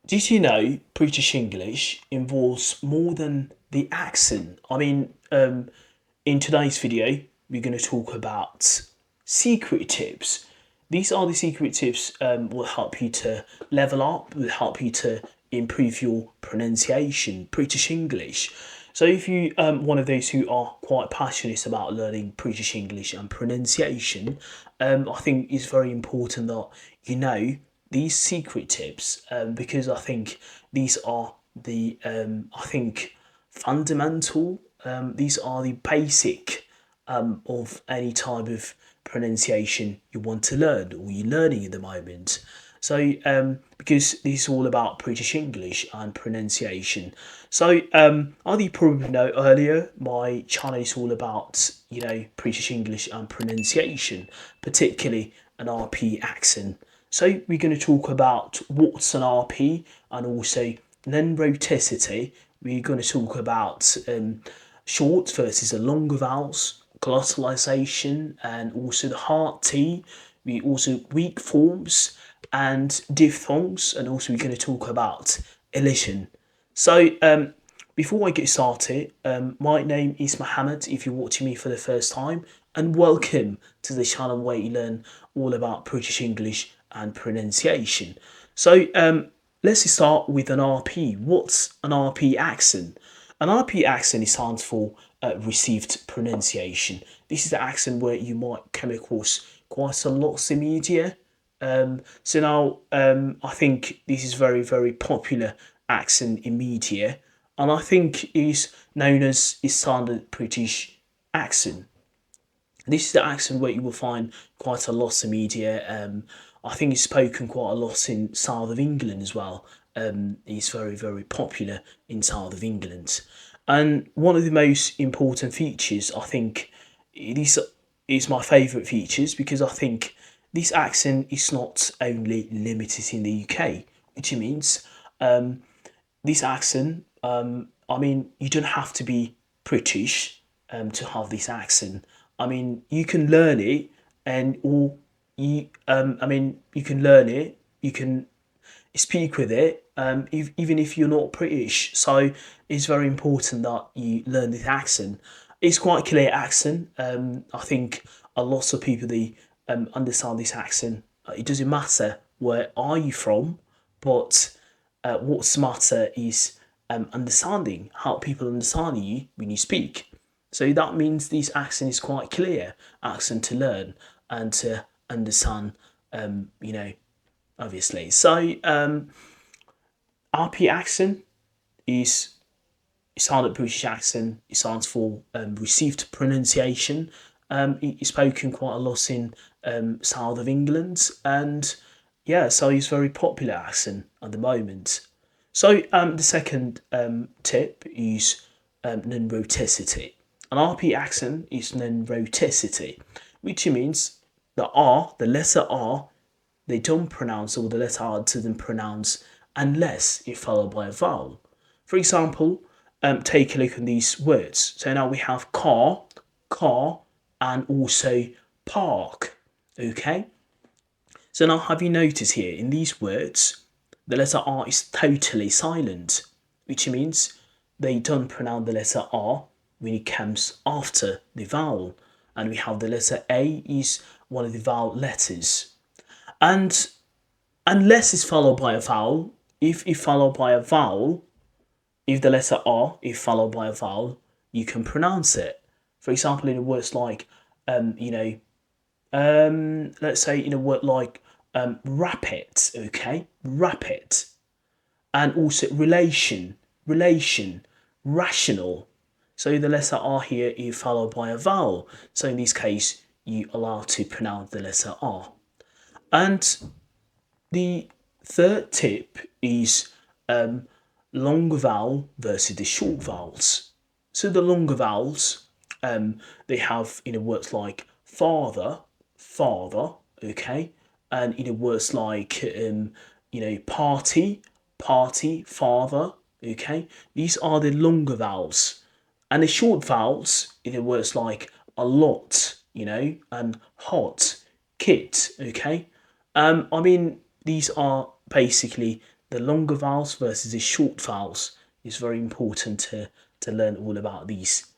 Did you know British English involves more than the accent? In today's video, we're going to talk about secret tips. These are the secret tips will help you to level up, will help you to improve your pronunciation, British English. So if you one of those who are quite passionate about learning British English and pronunciation, I think it's very important that you know these secret tips because I think these are the I think fundamental. These are the basic of any type of pronunciation you want to learn or you're learning at the moment. So, because this is all about British English and pronunciation. So, as you probably know earlier, my channel is all about, British English and pronunciation, particularly an RP accent. So, we're going to talk about what's an RP and also non-rhoticity. We're going to talk about short versus the longer vowels, glottalization, and also the hard T. We also weak forms and diphthongs, and also we're going to talk about elision. So, before I get started, my name is Mohammed. If you're watching me for the first time, and welcome to the channel where you learn all about British English and pronunciation. So, let's start with an RP. What's an RP accent? An RP accent stands for received pronunciation. This is the accent where you might come across quite a lot in media. So now I think this is very, very popular accent in media, and I think is known as a standard British accent. This is the accent where you will find quite a lot of media. I think it's spoken quite a lot in south of England as well. It's very, very popular in south of England. And one of the most important features, I think, this is my favourite features because I think this accent is not only limited in the UK, which means this accent, you don't have to be British to have this accent. You can learn it, and or you can learn it. You can speak with it, even if you're not British. So it's very important that you learn this accent. It's quite a clear accent. I think a lot of people they understand this accent. It doesn't matter where are you from, but what's matter is understanding how people understand you when you speak. So that means this accent is quite clear accent to learn and to understand. You know, obviously. So RP accent is standard British accent. It stands for received pronunciation. It's spoken quite a lot in south of England, and yeah, so it's very popular accent at the moment. So the second tip is non-rhoticity. An RP accent is non-rhoticity, which means the R, the letter R, they don't pronounce, or the letter R doesn't pronounce unless it's followed by a vowel. For example, take a look at these words. So now we have car, and also park. Okay. So now have you noticed here in these words, the letter R is totally silent, which means they don't pronounce the letter R when it comes after the vowel. And we have the letter A is one of the vowel letters. And unless it's followed by a vowel, if it's followed by a vowel, if the letter R is followed by a vowel, you can pronounce it. For example, in a words like, let's say in a word like rapid, okay, rapid, and also relation, rational. So the letter R here is followed by a vowel. So in this case, you are allowed to pronounce the letter R. And the third tip is long vowel versus the short vowels. So the longer vowels, they have words like father, okay, and words like party, father, okay. These are the longer vowels, and the short vowels words like a lot, and hot, kit, okay. These are basically the longer vowels versus the short vowels. It's very important to learn all about these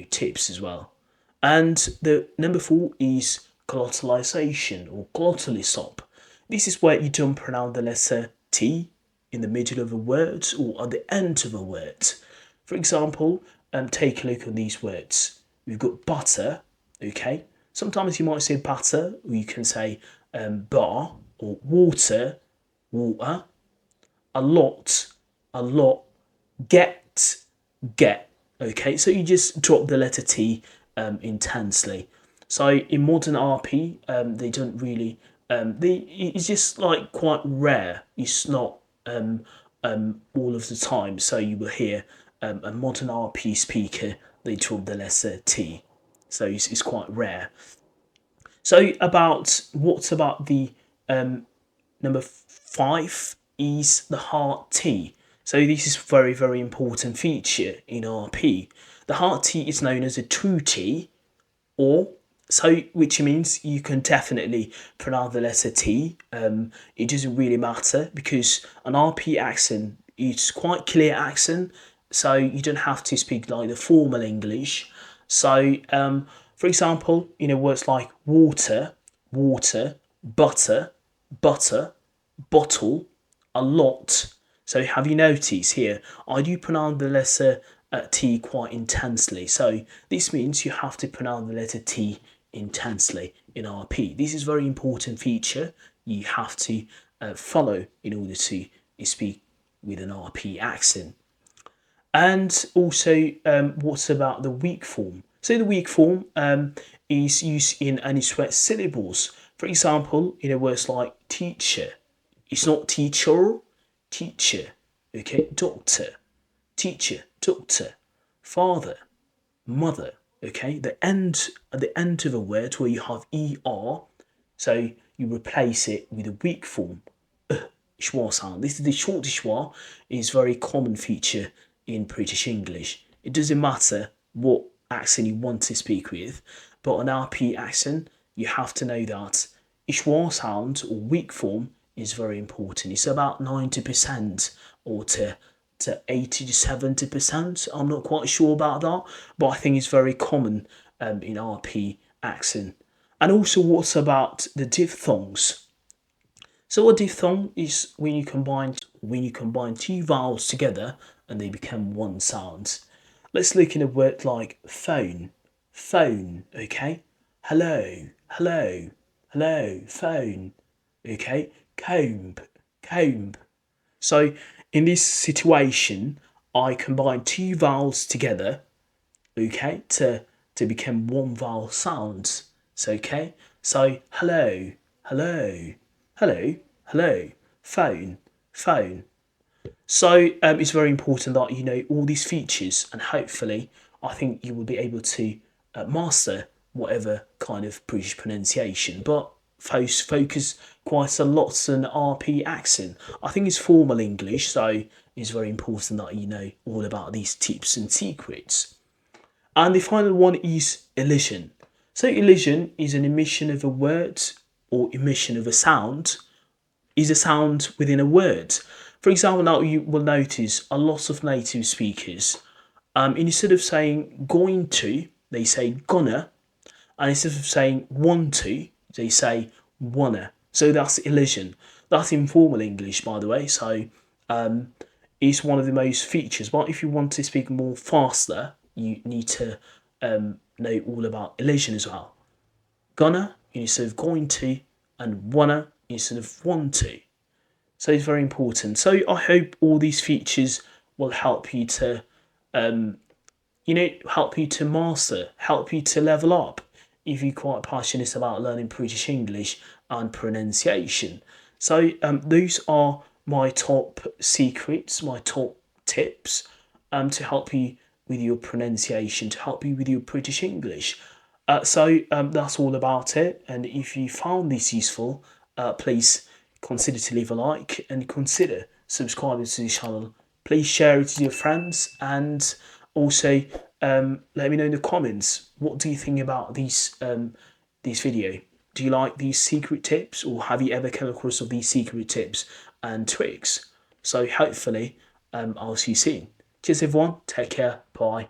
tips as well. And the number 4 is glottalization or glottalisop. This is where you don't pronounce the letter T in the middle of a word or at the end of a word. For example, take a look at these words. We've got butter, okay? Sometimes you might say butter, or you can say bar, or water, water, a lot, get. Okay, so you just drop the letter T intensely. So in modern RP, they don't really. It's just like quite rare. It's not all of the time. So you will hear a modern RP speaker, they drop the letter T. So it's quite rare. So what's about the number 5 is the hard T. So this is very, very important feature in RP. The hard T is known as a true T, or which means you can definitely pronounce the letter T. It doesn't really matter because an RP accent is quite clear accent, so you don't have to speak like the formal English. So, for example, words like water, butter, bottle, a lot. So have you noticed here, I do pronounce the letter T quite intensely. So this means you have to pronounce the letter T intensely in RP. This is a very important feature you have to follow in order to speak with an RP accent. And also, what's about the weak form? So the weak form is used in any sweat syllables. For example, words like teacher, it's not teacher, teacher. Okay, doctor, teacher, doctor, father, mother. Okay, at the end of a word where you have er, so you replace it with a weak form schwa sound. This is the short schwa. Is a very common feature in British English. It doesn't matter what accent you want to speak with, but an RP accent, you have to know that schwa sound or weak form is very important. It's about 90% or to 80 to 70%. I'm not quite sure about that, but I think it's very common in RP accent. And also, what's about the diphthongs? So a diphthong is when you combine two vowels together and they become one sound. Let's look at a word like phone, phone, okay? Hello, hello, hello, phone, okay? Comb, comb. So in this situation, I combine two vowels together, okay, to become one vowel sound. So okay, so hello, hello, hello, hello, phone, phone. So it's very important that you know all these features, and hopefully, I think you will be able to master whatever kind of British pronunciation. But focus quite a lot on RP accent. I think it's formal English, so it's very important that you know all about these tips and secrets. And the final one is elision. So elision is an emission of a word or emission of a sound, is a sound within a word. For example, now you will notice a lot of native speakers, instead of saying going to, they say gonna, and instead of saying want to, they say wanna. So that's elision. That's informal English, by the way. So it's one of the most features. But if you want to speak more faster, you need to know all about elision as well. Gonna instead of going to, and wanna instead of want to. So it's very important. So I hope all these features will help you to, help you to master, help you to level up if you're quite passionate about learning British English and pronunciation. So those are my top secrets, my top tips to help you with your pronunciation, to help you with your British English. So that's all about it. And if you found this useful, please consider to leave a like and consider subscribing to the channel. Please share it to your friends, and also let me know in the comments what do you think about this video. Do you like these secret tips, or have you ever come across of these secret tips and tricks. So hopefully I'll see you soon. Cheers everyone, take care, bye.